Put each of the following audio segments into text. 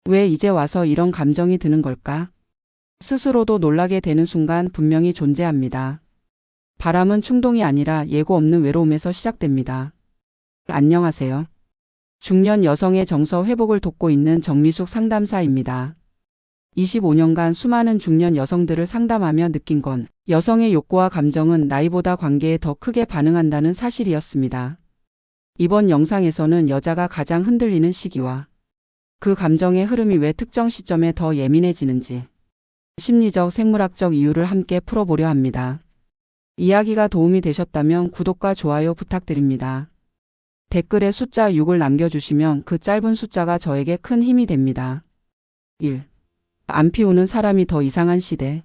왜 이제 와서 이런 감정이 드는 걸까? 스스로도 놀라게 되는 순간 분명히 존재합니다. 바람은 충동이 아니라 예고 없는 외로움에서 시작됩니다. 안녕하세요. 중년 여성의 정서 회복을 돕고 있는 정미숙 상담사입니다. 25년간 수많은 중년 여성들을 상담하며 느낀 건 여성의 욕구와 감정은 나이보다 관계에 더 크게 반응한다는 사실이었습니다. 이번 영상에서는 여자가 가장 흔들리는 시기와 그 감정의 흐름이 왜 특정 시점에 더 예민해지는지 심리적, 생물학적 이유를 함께 풀어보려 합니다. 이야기가 도움이 되셨다면 구독과 좋아요 부탁드립니다. 댓글에 숫자 6을 남겨주시면 그 짧은 숫자가 저에게 큰 힘이 됩니다. 1. 안 피우는 사람이 더 이상한 시대.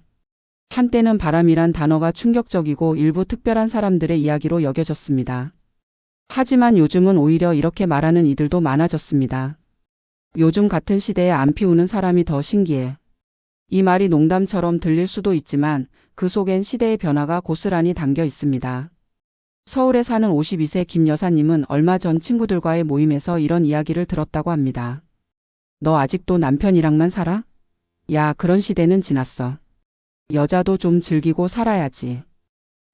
한때는 바람이란 단어가 충격적이고 일부 특별한 사람들의 이야기로 여겨졌습니다. 하지만 요즘은 오히려 이렇게 말하는 이들도 많아졌습니다. 요즘 같은 시대에 안 피우는 사람이 더 신기해. 이 말이 농담처럼 들릴 수도 있지만 그 속엔 시대의 변화가 고스란히 담겨 있습니다. 서울에 사는 52세 김 여사님은 얼마 전 친구들과의 모임에서 이런 이야기를 들었다고 합니다. 너 아직도 남편이랑만 살아? 야, 그런 시대는 지났어. 여자도 좀 즐기고 살아야지.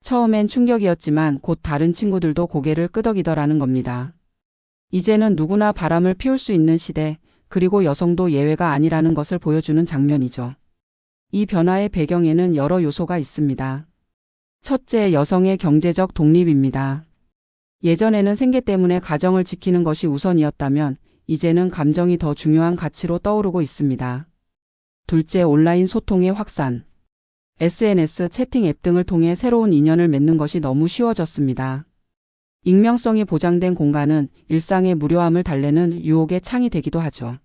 처음엔 충격이었지만 곧 다른 친구들도 고개를 끄덕이더라는 겁니다. 이제는 누구나 바람을 피울 수 있는 시대, 그리고 여성도 예외가 아니라는 것을 보여주는 장면이죠. 이 변화의 배경에는 여러 요소가 있습니다. 첫째, 여성의 경제적 독립입니다. 예전에는 생계 때문에 가정을 지키는 것이 우선이었다면 이제는 감정이 더 중요한 가치로 떠오르고 있습니다. 둘째, 온라인 소통의 확산. SNS, 채팅 앱 등을 통해 새로운 인연을 맺는 것이 너무 쉬워졌습니다. 익명성이 보장된 공간은 일상의 무료함을 달래는 유혹의 창이 되기도 하죠.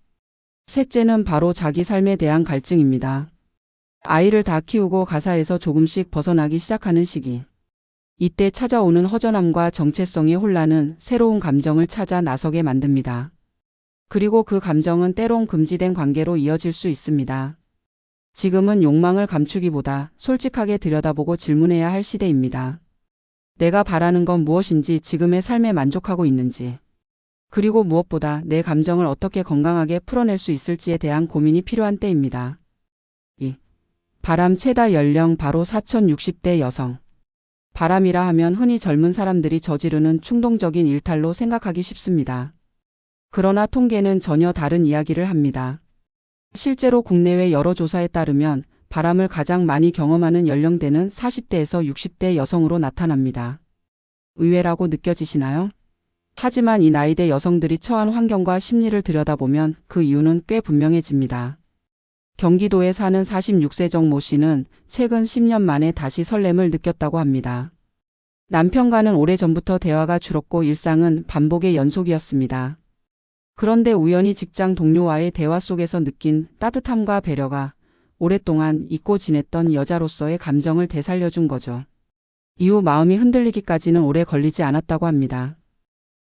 셋째는 바로 자기 삶에 대한 갈증입니다. 아이를 다 키우고 가사에서 조금씩 벗어나기 시작하는 시기. 이때 찾아오는 허전함과 정체성의 혼란은 새로운 감정을 찾아 나서게 만듭니다. 그리고 그 감정은 때론 금지된 관계로 이어질 수 있습니다. 지금은 욕망을 감추기보다 솔직하게 들여다보고 질문해야 할 시대입니다. 내가 바라는 건 무엇인지, 지금의 삶에 만족하고 있는지, 그리고 무엇보다 내 감정을 어떻게 건강하게 풀어낼 수 있을지에 대한 고민이 필요한 때입니다. 2. 바람 최다 연령 바로 4060대 여성. 바람이라 하면 흔히 젊은 사람들이 저지르는 충동적인 일탈로 생각하기 쉽습니다. 그러나 통계는 전혀 다른 이야기를 합니다. 실제로 국내외 여러 조사에 따르면 바람을 가장 많이 경험하는 연령대는 40대에서 60대 여성으로 나타납니다. 의외라고 느껴지시나요? 하지만 이 나이대 여성들이 처한 환경과 심리를 들여다보면 그 이유는 꽤 분명해집니다. 경기도에 사는 46세 정모 씨는 최근 10년 만에 다시 설렘을 느꼈다고 합니다. 남편과는 오래전부터 대화가 줄었고 일상은 반복의 연속이었습니다. 그런데 우연히 직장 동료와의 대화 속에서 느낀 따뜻함과 배려가 오랫동안 잊고 지냈던 여자로서의 감정을 되살려준 거죠. 이후 마음이 흔들리기까지는 오래 걸리지 않았다고 합니다.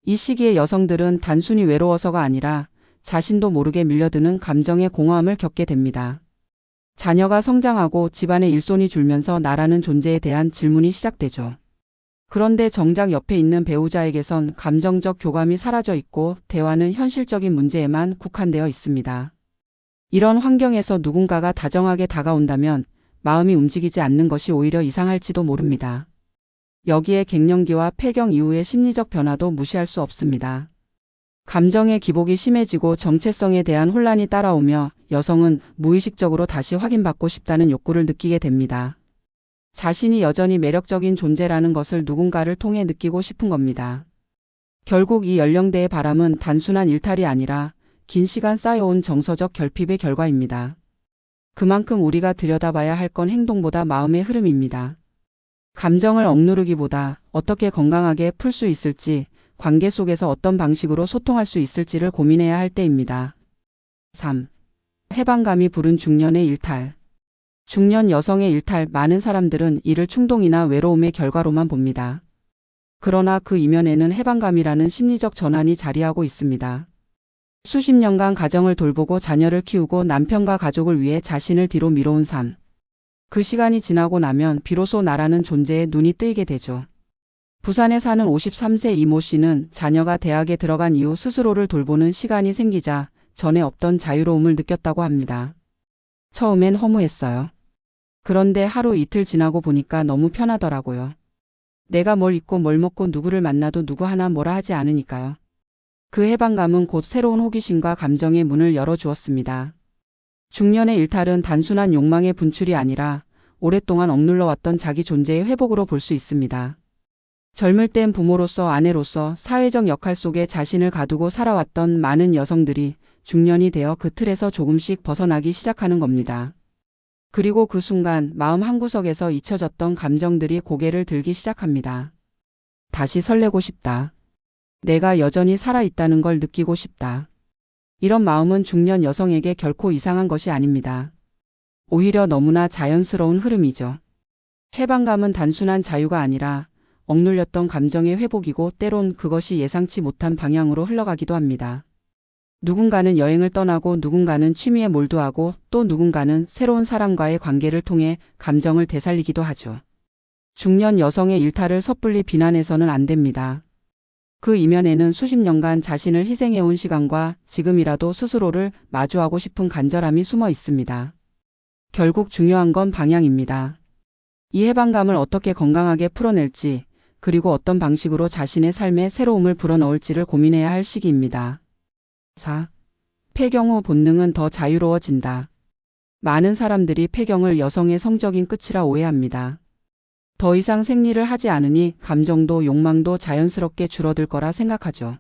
이 시기에 여성들은 단순히 외로워서가 아니라 자신도 모르게 밀려드는 감정의 공허함을 겪게 됩니다. 자녀가 성장하고 집안의 일손이 줄면서 나라는 존재에 대한 질문이 시작되죠. 그런데 정작 옆에 있는 배우자에게선 감정적 교감이 사라져 있고 대화는 현실적인 문제에만 국한되어 있습니다. 이런 환경에서 누군가가 다정하게 다가온다면 마음이 움직이지 않는 것이 오히려 이상할지도 모릅니다. 여기에 갱년기와 폐경 이후의 심리적 변화도 무시할 수 없습니다. 감정의 기복이 심해지고 정체성에 대한 혼란이 따라오며 여성은 무의식적으로 다시 확인받고 싶다는 욕구를 느끼게 됩니다. 자신이 여전히 매력적인 존재라는 것을 누군가를 통해 느끼고 싶은 겁니다. 결국 이 연령대의 바람은 단순한 일탈이 아니라 긴 시간 쌓여온 정서적 결핍의 결과입니다. 그만큼 우리가 들여다봐야 할 건 행동보다 마음의 흐름입니다. 감정을 억누르기보다 어떻게 건강하게 풀 수 있을지, 관계 속에서 어떤 방식으로 소통할 수 있을지를 고민해야 할 때입니다. 3. 해방감이 부른 중년의 일탈. 중년 여성의 일탈, 많은 사람들은 이를 충동이나 외로움의 결과로만 봅니다. 그러나 그 이면에는 해방감이라는 심리적 전환이 자리하고 있습니다. 수십 년간 가정을 돌보고 자녀를 키우고 남편과 가족을 위해 자신을 뒤로 미뤄온 삶. 그 시간이 지나고 나면 비로소 나라는 존재에 눈이 뜨이게 되죠. 부산에 사는 53세 이모 씨는 자녀가 대학에 들어간 이후 스스로를 돌보는 시간이 생기자 전에 없던 자유로움을 느꼈다고 합니다. 처음엔 허무했어요. 그런데 하루 이틀 지나고 보니까 너무 편하더라고요. 내가 뭘 입고 뭘 먹고 누구를 만나도 누구 하나 뭐라 하지 않으니까요. 그 해방감은 곧 새로운 호기심과 감정의 문을 열어주었습니다. 중년의 일탈은 단순한 욕망의 분출이 아니라 오랫동안 억눌러왔던 자기 존재의 회복으로 볼 수 있습니다. 젊을 땐 부모로서 아내로서 사회적 역할 속에 자신을 가두고 살아왔던 많은 여성들이 중년이 되어 그 틀에서 조금씩 벗어나기 시작하는 겁니다. 그리고 그 순간 마음 한구석에서 잊혀졌던 감정들이 고개를 들기 시작합니다. 다시 설레고 싶다. 내가 여전히 살아있다는 걸 느끼고 싶다. 이런 마음은 중년 여성에게 결코 이상한 것이 아닙니다. 오히려 너무나 자연스러운 흐름이죠. 해방감은 단순한 자유가 아니라 억눌렸던 감정의 회복이고 때론 그것이 예상치 못한 방향으로 흘러가기도 합니다. 누군가는 여행을 떠나고 누군가는 취미에 몰두하고 또 누군가는 새로운 사람과의 관계를 통해 감정을 되살리기도 하죠. 중년 여성의 일탈을 섣불리 비난해서는 안 됩니다. 그 이면에는 수십 년간 자신을 희생해온 시간과 지금이라도 스스로를 마주하고 싶은 간절함이 숨어 있습니다. 결국 중요한 건 방향입니다. 이 해방감을 어떻게 건강하게 풀어낼지, 그리고 어떤 방식으로 자신의 삶에 새로움을 불어넣을지를 고민해야 할 시기입니다. 4. 폐경 후 본능은 더 자유로워진다. 많은 사람들이 폐경을 여성의 성적인 끝이라 오해합니다. 더 이상 생리를 하지 않으니 감정도 욕망도 자연스럽게 줄어들 거라 생각하죠.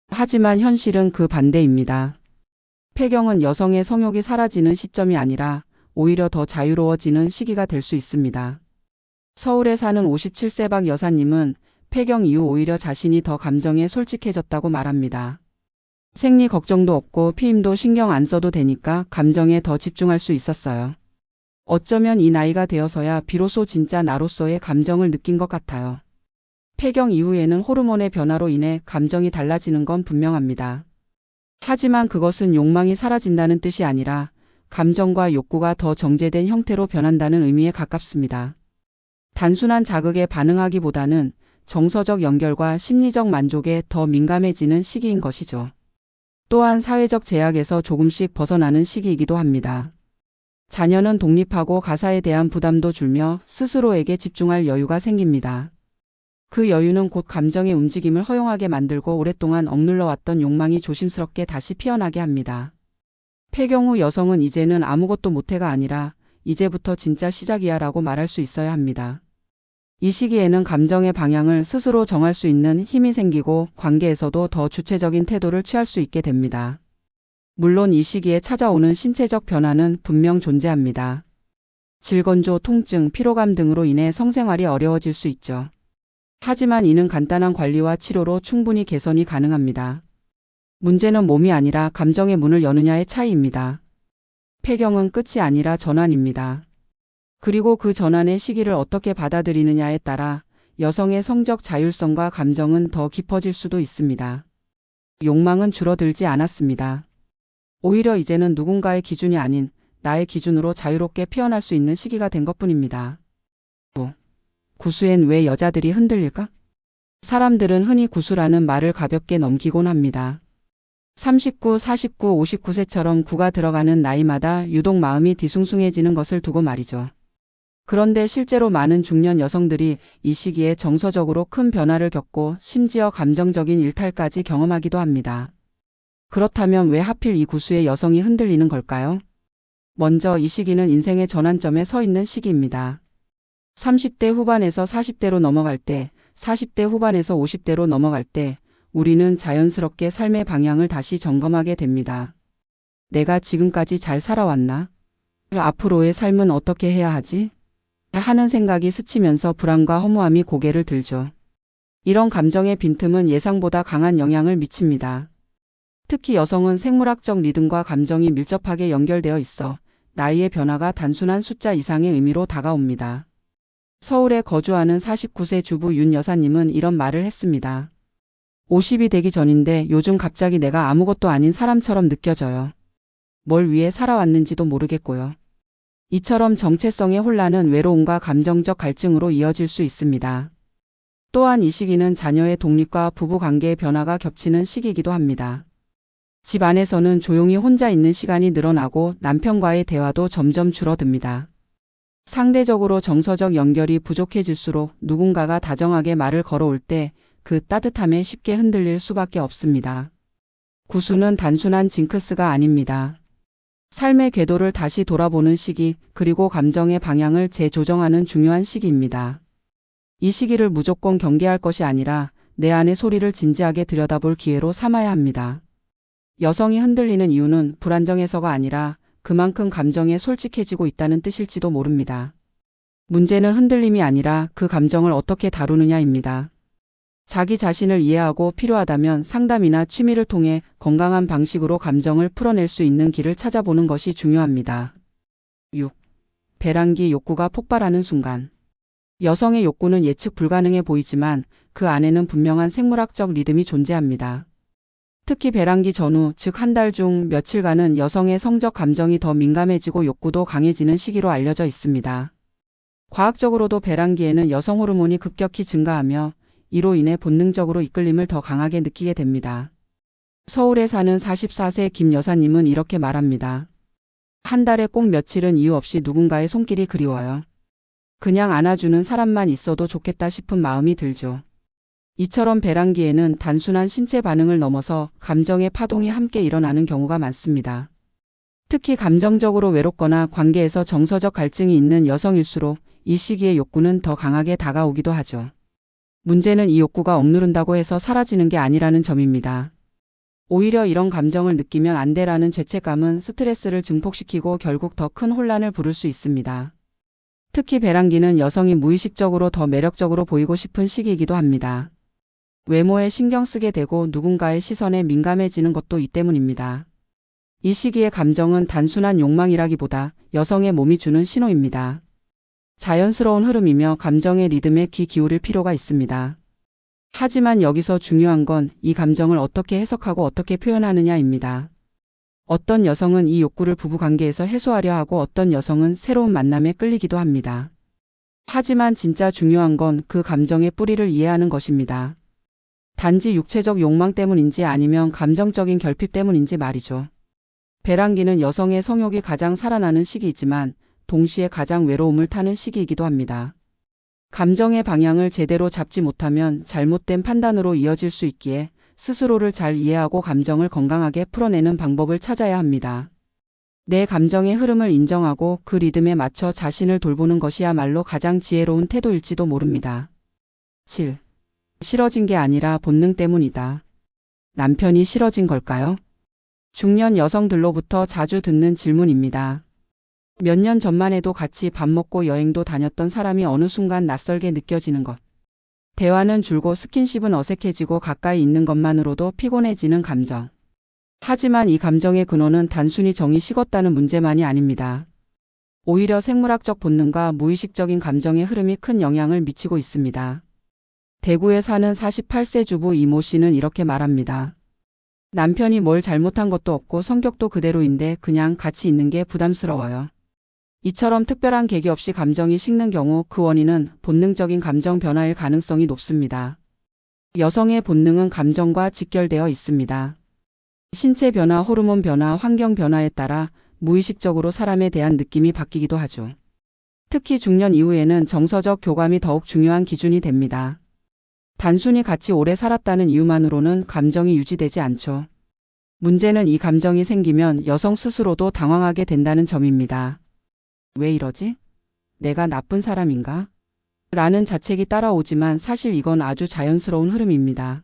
하지만 현실은 그 반대입니다. 폐경은 여성의 성욕이 사라지는 시점이 아니라 오히려 더 자유로워지는 시기가 될 수 있습니다. 서울에 사는 57세 박 여사님은 폐경 이후 오히려 자신이 더 감정에 솔직해졌다고 말합니다. 생리 걱정도 없고 피임도 신경 안 써도 되니까 감정에 더 집중할 수 있었어요. 어쩌면 이 나이가 되어서야 비로소 진짜 나로서의 감정을 느낀 것 같아요. 폐경 이후에는 호르몬의 변화로 인해 감정이 달라지는 건 분명합니다. 하지만 그것은 욕망이 사라진다는 뜻이 아니라 감정과 욕구가 더 정제된 형태로 변한다는 의미에 가깝습니다. 단순한 자극에 반응하기보다는 정서적 연결과 심리적 만족에 더 민감해지는 시기인 것이죠. 또한 사회적 제약에서 조금씩 벗어나는 시기이기도 합니다. 자녀는 독립하고 가사에 대한 부담도 줄며 스스로에게 집중할 여유가 생깁니다. 그 여유는 곧 감정의 움직임을 허용하게 만들고 오랫동안 억눌러왔던 욕망이 조심스럽게 다시 피어나게 합니다. 폐경 후 여성은 이제는 아무것도 못해가 아니라 이제부터 진짜 시작이야 라고 말할 수 있어야 합니다. 이 시기에는 감정의 방향을 스스로 정할 수 있는 힘이 생기고 관계에서도 더 주체적인 태도를 취할 수 있게 됩니다. 물론 이 시기에 찾아오는 신체적 변화는 분명 존재합니다. 질건조, 통증, 피로감 등으로 인해 성생활이 어려워질 수 있죠. 하지만 이는 간단한 관리와 치료로 충분히 개선이 가능합니다. 문제는 몸이 아니라 감정의 문을 여느냐의 차이입니다. 폐경은 끝이 아니라 전환입니다. 그리고 그 전환의 시기를 어떻게 받아들이느냐에 따라 여성의 성적 자율성과 감정은 더 깊어질 수도 있습니다. 욕망은 줄어들지 않았습니다. 오히려 이제는 누군가의 기준이 아닌 나의 기준으로 자유롭게 피어날 수 있는 시기가 된 것뿐입니다. 구수엔 왜 여자들이 흔들릴까? 사람들은 흔히 구수라는 말을 가볍게 넘기곤 합니다. 39, 49, 59세처럼 구가 들어가는 나이마다 유독 마음이 뒤숭숭해지는 것을 두고 말이죠. 그런데 실제로 많은 중년 여성들이 이 시기에 정서적으로 큰 변화를 겪고 심지어 감정적인 일탈까지 경험하기도 합니다. 그렇다면 왜 하필 이 구수의 여성이 흔들리는 걸까요? 먼저 이 시기는 인생의 전환점에 서 있는 시기입니다. 30대 후반에서 40대로 넘어갈 때, 40대 후반에서 50대로 넘어갈 때 우리는 자연스럽게 삶의 방향을 다시 점검하게 됩니다. 내가 지금까지 잘 살아왔나? 앞으로의 삶은 어떻게 해야 하지? 하는 생각이 스치면서 불안과 허무함이 고개를 들죠. 이런 감정의 빈틈은 예상보다 강한 영향을 미칩니다. 특히 여성은 생물학적 리듬과 감정이 밀접하게 연결되어 있어 나이의 변화가 단순한 숫자 이상의 의미로 다가옵니다. 서울에 거주하는 49세 주부 윤 여사님은 이런 말을 했습니다. 50이 되기 전인데 요즘 갑자기 내가 아무것도 아닌 사람처럼 느껴져요. 뭘 위해 살아왔는지도 모르겠고요. 이처럼 정체성의 혼란은 외로움과 감정적 갈증으로 이어질 수 있습니다. 또한 이 시기는 자녀의 독립과 부부관계의 변화가 겹치는 시기이기도 합니다. 집 안에서는 조용히 혼자 있는 시간이 늘어나고 남편과의 대화도 점점 줄어듭니다. 상대적으로 정서적 연결이 부족해질수록 누군가가 다정하게 말을 걸어올 때 그 따뜻함에 쉽게 흔들릴 수밖에 없습니다. 구수는 단순한 징크스가 아닙니다. 삶의 궤도를 다시 돌아보는 시기, 그리고 감정의 방향을 재조정하는 중요한 시기입니다. 이 시기를 무조건 경계할 것이 아니라 내 안의 소리를 진지하게 들여다볼 기회로 삼아야 합니다. 여성이 흔들리는 이유는 불안정해서가 아니라 그만큼 감정에 솔직해지고 있다는 뜻일지도 모릅니다. 문제는 흔들림이 아니라 그 감정을 어떻게 다루느냐입니다. 자기 자신을 이해하고 필요하다면 상담이나 취미를 통해 건강한 방식으로 감정을 풀어낼 수 있는 길을 찾아보는 것이 중요합니다. 6. 배란기 욕구가 폭발하는 순간. 여성의 욕구는 예측 불가능해 보이지만 그 안에는 분명한 생물학적 리듬이 존재합니다. 특히 배란기 전후, 즉 한 달 중 며칠간은 여성의 성적 감정이 더 민감해지고 욕구도 강해지는 시기로 알려져 있습니다. 과학적으로도 배란기에는 여성 호르몬이 급격히 증가하며 이로 인해 본능적으로 이끌림을 더 강하게 느끼게 됩니다. 서울에 사는 44세 김 여사님은 이렇게 말합니다. 한 달에 꼭 며칠은 이유 없이 누군가의 손길이 그리워요. 그냥 안아주는 사람만 있어도 좋겠다 싶은 마음이 들죠. 이처럼 배란기에는 단순한 신체 반응을 넘어서 감정의 파동이 함께 일어나는 경우가 많습니다. 특히 감정적으로 외롭거나 관계에서 정서적 갈증이 있는 여성일수록 이 시기의 욕구는 더 강하게 다가오기도 하죠. 문제는 이 욕구가 억누른다고 해서 사라지는 게 아니라는 점입니다. 오히려 이런 감정을 느끼면 안 돼라는 죄책감은 스트레스를 증폭시키고 결국 더 큰 혼란을 부를 수 있습니다. 특히 배란기는 여성이 무의식적으로 더 매력적으로 보이고 싶은 시기이기도 합니다. 외모에 신경 쓰게 되고 누군가의 시선에 민감해지는 것도 이 때문입니다. 이 시기의 감정은 단순한 욕망이라기보다 여성의 몸이 주는 신호입니다. 자연스러운 흐름이며 감정의 리듬에 귀 기울일 필요가 있습니다. 하지만 여기서 중요한 건 이 감정을 어떻게 해석하고 어떻게 표현하느냐입니다. 어떤 여성은 이 욕구를 부부관계에서 해소하려 하고 어떤 여성은 새로운 만남에 끌리기도 합니다. 하지만 진짜 중요한 건 그 감정의 뿌리를 이해하는 것입니다. 단지 육체적 욕망 때문인지 아니면 감정적인 결핍 때문인지 말이죠. 배란기는 여성의 성욕이 가장 살아나는 시기이지만 동시에 가장 외로움을 타는 시기이기도 합니다. 감정의 방향을 제대로 잡지 못하면 잘못된 판단으로 이어질 수 있기에 스스로를 잘 이해하고 감정을 건강하게 풀어내는 방법을 찾아야 합니다. 내 감정의 흐름을 인정하고 그 리듬에 맞춰 자신을 돌보는 것이야말로 가장 지혜로운 태도일지도 모릅니다. 7. 싫어진 게 아니라 본능 때문이다. 남편이 싫어진 걸까요? 중년 여성들로부터 자주 듣는 질문입니다. 몇 년 전만 해도 같이 밥 먹고 여행도 다녔던 사람이 어느 순간 낯설게 느껴지는 것. 대화는 줄고 스킨십은 어색해지고 가까이 있는 것만으로도 피곤해지는 감정. 하지만 이 감정의 근원은 단순히 정이 식었다는 문제만이 아닙니다. 오히려 생물학적 본능과 무의식적인 감정의 흐름이 큰 영향을 미치고 있습니다. 대구에 사는 48세 주부 이모 씨는 이렇게 말합니다. 남편이 뭘 잘못한 것도 없고 성격도 그대로인데 그냥 같이 있는 게 부담스러워요. 이처럼 특별한 계기 없이 감정이 식는 경우 그 원인은 본능적인 감정 변화일 가능성이 높습니다. 여성의 본능은 감정과 직결되어 있습니다. 신체 변화, 호르몬 변화, 환경 변화에 따라 무의식적으로 사람에 대한 느낌이 바뀌기도 하죠. 특히 중년 이후에는 정서적 교감이 더욱 중요한 기준이 됩니다. 단순히 같이 오래 살았다는 이유만으로는 감정이 유지되지 않죠. 문제는 이 감정이 생기면 여성 스스로도 당황하게 된다는 점입니다. 왜 이러지? 내가 나쁜 사람인가? 라는 자책이 따라오지만 사실 이건 아주 자연스러운 흐름입니다.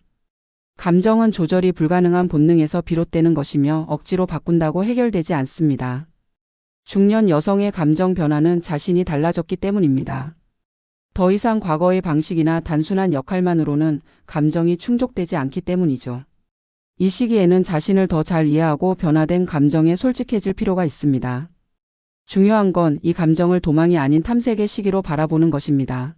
감정은 조절이 불가능한 본능에서 비롯되는 것이며 억지로 바꾼다고 해결되지 않습니다. 중년 여성의 감정 변화는 자신이 달라졌기 때문입니다. 더 이상 과거의 방식이나 단순한 역할만으로는 감정이 충족되지 않기 때문이죠. 이 시기에는 자신을 더 잘 이해하고 변화된 감정에 솔직해질 필요가 있습니다. 중요한 건 이 감정을 도망이 아닌 탐색의 시기로 바라보는 것입니다.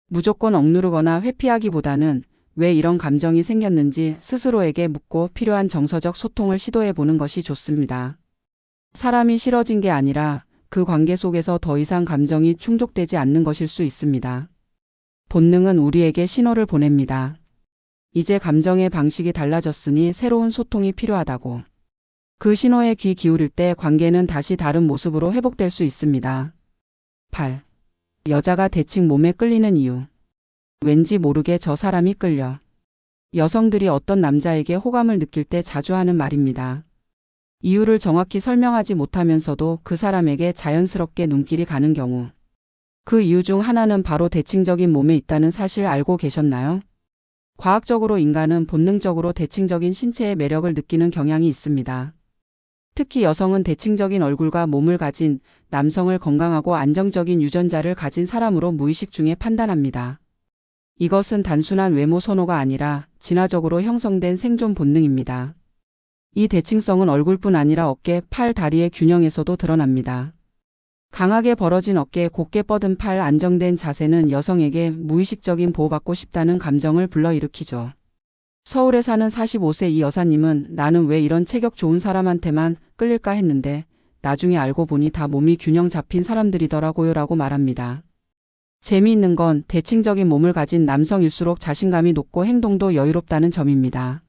무조건 억누르거나 회피하기보다는 왜 이런 감정이 생겼는지 스스로에게 묻고 필요한 정서적 소통을 시도해보는 것이 좋습니다. 사람이 싫어진 게 아니라 그 관계 속에서 더 이상 감정이 충족되지 않는 것일 수 있습니다. 본능은 우리에게 신호를 보냅니다. 이제 감정의 방식이 달라졌으니 새로운 소통이 필요하다고. 그 신호에 귀 기울일 때 관계는 다시 다른 모습으로 회복될 수 있습니다. 8. 여자가 대칭 몸에 끌리는 이유. 왠지 모르게 저 사람이 끌려. 여성들이 어떤 남자에게 호감을 느낄 때 자주 하는 말입니다. 이유를 정확히 설명하지 못하면서도 그 사람에게 자연스럽게 눈길이 가는 경우. 그 이유 중 하나는 바로 대칭적인 몸에 있다는 사실 알고 계셨나요? 과학적으로 인간은 본능적으로 대칭적인 신체의 매력을 느끼는 경향이 있습니다. 특히 여성은 대칭적인 얼굴과 몸을 가진 남성을 건강하고 안정적인 유전자를 가진 사람으로 무의식 중에 판단합니다. 이것은 단순한 외모 선호가 아니라 진화적으로 형성된 생존 본능입니다. 이 대칭성은 얼굴뿐 아니라 어깨, 팔, 다리의 균형에서도 드러납니다. 강하게 벌어진 어깨, 곧게 뻗은 팔, 안정된 자세는 여성에게 무의식적인 보호받고 싶다는 감정을 불러일으키죠. 서울에 사는 45세 이 여사님은 나는 왜 이런 체격 좋은 사람한테만 끌릴까 했는데 나중에 알고 보니 다 몸이 균형 잡힌 사람들이더라고요 라고 말합니다. 재미있는 건 대칭적인 몸을 가진 남성일수록 자신감이 높고 행동도 여유롭다는 점입니다.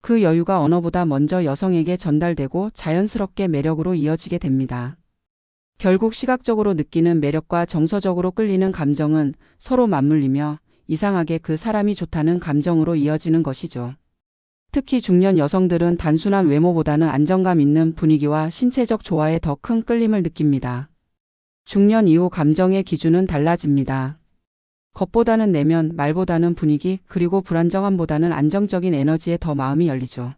그 여유가 언어보다 먼저 여성에게 전달되고 자연스럽게 매력으로 이어지게 됩니다. 결국 시각적으로 느끼는 매력과 정서적으로 끌리는 감정은 서로 맞물리며 이상하게 그 사람이 좋다는 감정으로 이어지는 것이죠. 특히 중년 여성들은 단순한 외모보다는 안정감 있는 분위기와 신체적 조화에 더 큰 끌림을 느낍니다. 중년 이후 감정의 기준은 달라집니다. 겉보다는 내면, 말보다는 분위기, 그리고 불안정함보다는 안정적인 에너지에 더 마음이 열리죠.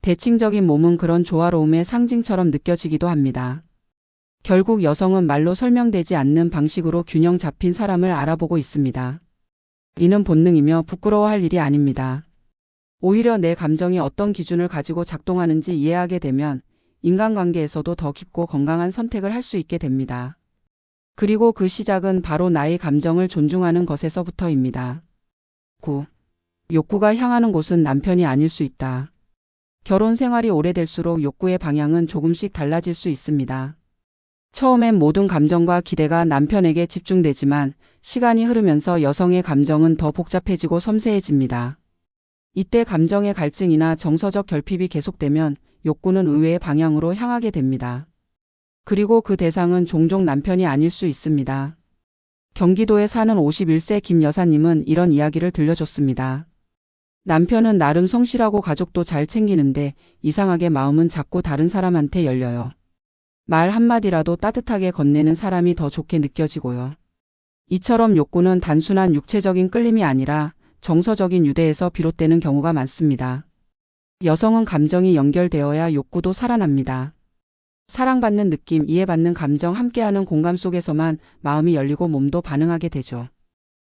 대칭적인 몸은 그런 조화로움의 상징처럼 느껴지기도 합니다. 결국 여성은 말로 설명되지 않는 방식으로 균형 잡힌 사람을 알아보고 있습니다. 이는 본능이며 부끄러워할 일이 아닙니다. 오히려 내 감정이 어떤 기준을 가지고 작동하는지 이해하게 되면 인간관계에서도 더 깊고 건강한 선택을 할 수 있게 됩니다. 그리고 그 시작은 바로 나의 감정을 존중하는 것에서부터입니다. 9. 욕구가 향하는 곳은 남편이 아닐 수 있다. 결혼 생활이 오래될수록 욕구의 방향은 조금씩 달라질 수 있습니다. 처음엔 모든 감정과 기대가 남편에게 집중되지만 시간이 흐르면서 여성의 감정은 더 복잡해지고 섬세해집니다. 이때 감정의 갈증이나 정서적 결핍이 계속되면 욕구는 의외의 방향으로 향하게 됩니다. 그리고 그 대상은 종종 남편이 아닐 수 있습니다. 경기도에 사는 51세 김 여사님은 이런 이야기를 들려줬습니다. 남편은 나름 성실하고 가족도 잘 챙기는데 이상하게 마음은 자꾸 다른 사람한테 열려요. 말 한마디라도 따뜻하게 건네는 사람이 더 좋게 느껴지고요. 이처럼 욕구는 단순한 육체적인 끌림이 아니라 정서적인 유대에서 비롯되는 경우가 많습니다. 여성은 감정이 연결되어야 욕구도 살아납니다. 사랑받는 느낌, 이해받는 감정, 함께하는 공감 속에서만 마음이 열리고 몸도 반응하게 되죠.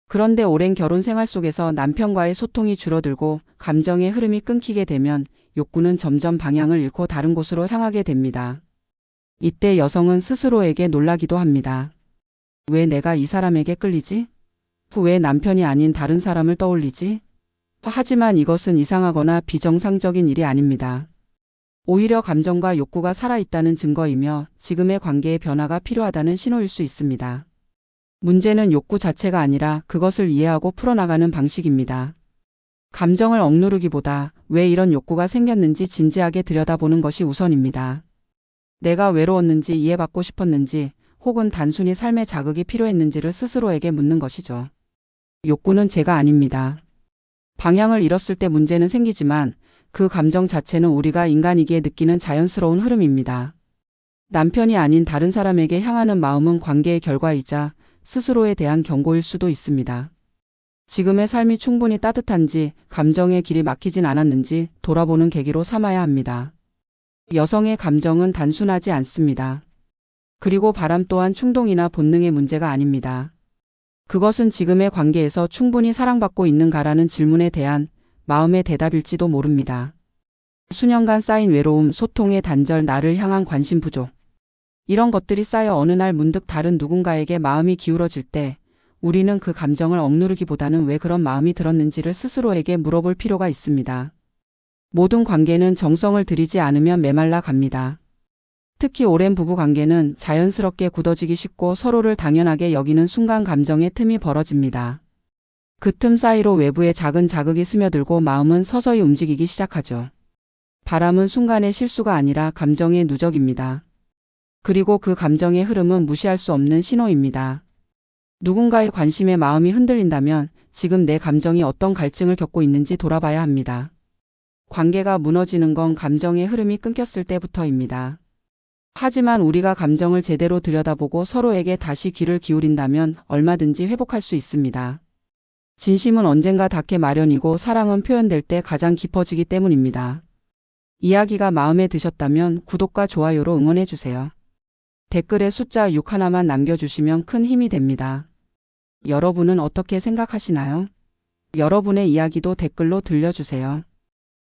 그런데 오랜 결혼 생활 속에서 남편과의 소통이 줄어들고 감정의 흐름이 끊기게 되면 욕구는 점점 방향을 잃고 다른 곳으로 향하게 됩니다. 이때 여성은 스스로에게 놀라기도 합니다. 왜 내가 이 사람에게 끌리지? 왜 남편이 아닌 다른 사람을 떠올리지? 하지만 이것은 이상하거나 비정상적인 일이 아닙니다. 오히려 감정과 욕구가 살아있다는 증거이며 지금의 관계의 변화가 필요하다는 신호일 수 있습니다. 문제는 욕구 자체가 아니라 그것을 이해하고 풀어나가는 방식입니다. 감정을 억누르기보다 왜 이런 욕구가 생겼는지 진지하게 들여다보는 것이 우선입니다. 내가 외로웠는지 이해받고 싶었는지 혹은 단순히 삶의 자극이 필요했는지를 스스로에게 묻는 것이죠. 욕구는 죄가 아닙니다. 방향을 잃었을 때 문제는 생기지만 그 감정 자체는 우리가 인간이기에 느끼는 자연스러운 흐름입니다. 남편이 아닌 다른 사람에게 향하는 마음은 관계의 결과이자 스스로에 대한 경고일 수도 있습니다. 지금의 삶이 충분히 따뜻한지, 감정의 길이 막히진 않았는지 돌아보는 계기로 삼아야 합니다. 여성의 감정은 단순하지 않습니다. 그리고 바람 또한 충동이나 본능의 문제가 아닙니다. 그것은 지금의 관계에서 충분히 사랑받고 있는가라는 질문에 대한 마음의 대답일지도 모릅니다. 수년간 쌓인 외로움, 소통의 단절, 나를 향한 관심 부족. 이런 것들이 쌓여 어느 날 문득 다른 누군가에게 마음이 기울어질 때 우리는 그 감정을 억누르기보다는 왜 그런 마음이 들었는지를 스스로에게 물어볼 필요가 있습니다. 모든 관계는 정성을 들이지 않으면 메말라 갑니다. 특히 오랜 부부 관계는 자연스럽게 굳어지기 쉽고 서로를 당연하게 여기는 순간 감정의 틈이 벌어집니다. 그 틈 사이로 외부의 작은 자극이 스며들고 마음은 서서히 움직이기 시작하죠. 바람은 순간의 실수가 아니라 감정의 누적입니다. 그리고 그 감정의 흐름은 무시할 수 없는 신호입니다. 누군가의 관심에 마음이 흔들린다면 지금 내 감정이 어떤 갈증을 겪고 있는지 돌아봐야 합니다. 관계가 무너지는 건 감정의 흐름이 끊겼을 때부터입니다. 하지만 우리가 감정을 제대로 들여다보고 서로에게 다시 귀를 기울인다면 얼마든지 회복할 수 있습니다. 진심은 언젠가 닿게 마련이고 사랑은 표현될 때 가장 깊어지기 때문입니다. 이야기가 마음에 드셨다면 구독과 좋아요로 응원해주세요. 댓글에 숫자 6 하나만 남겨주시면 큰 힘이 됩니다. 여러분은 어떻게 생각하시나요? 여러분의 이야기도 댓글로 들려주세요.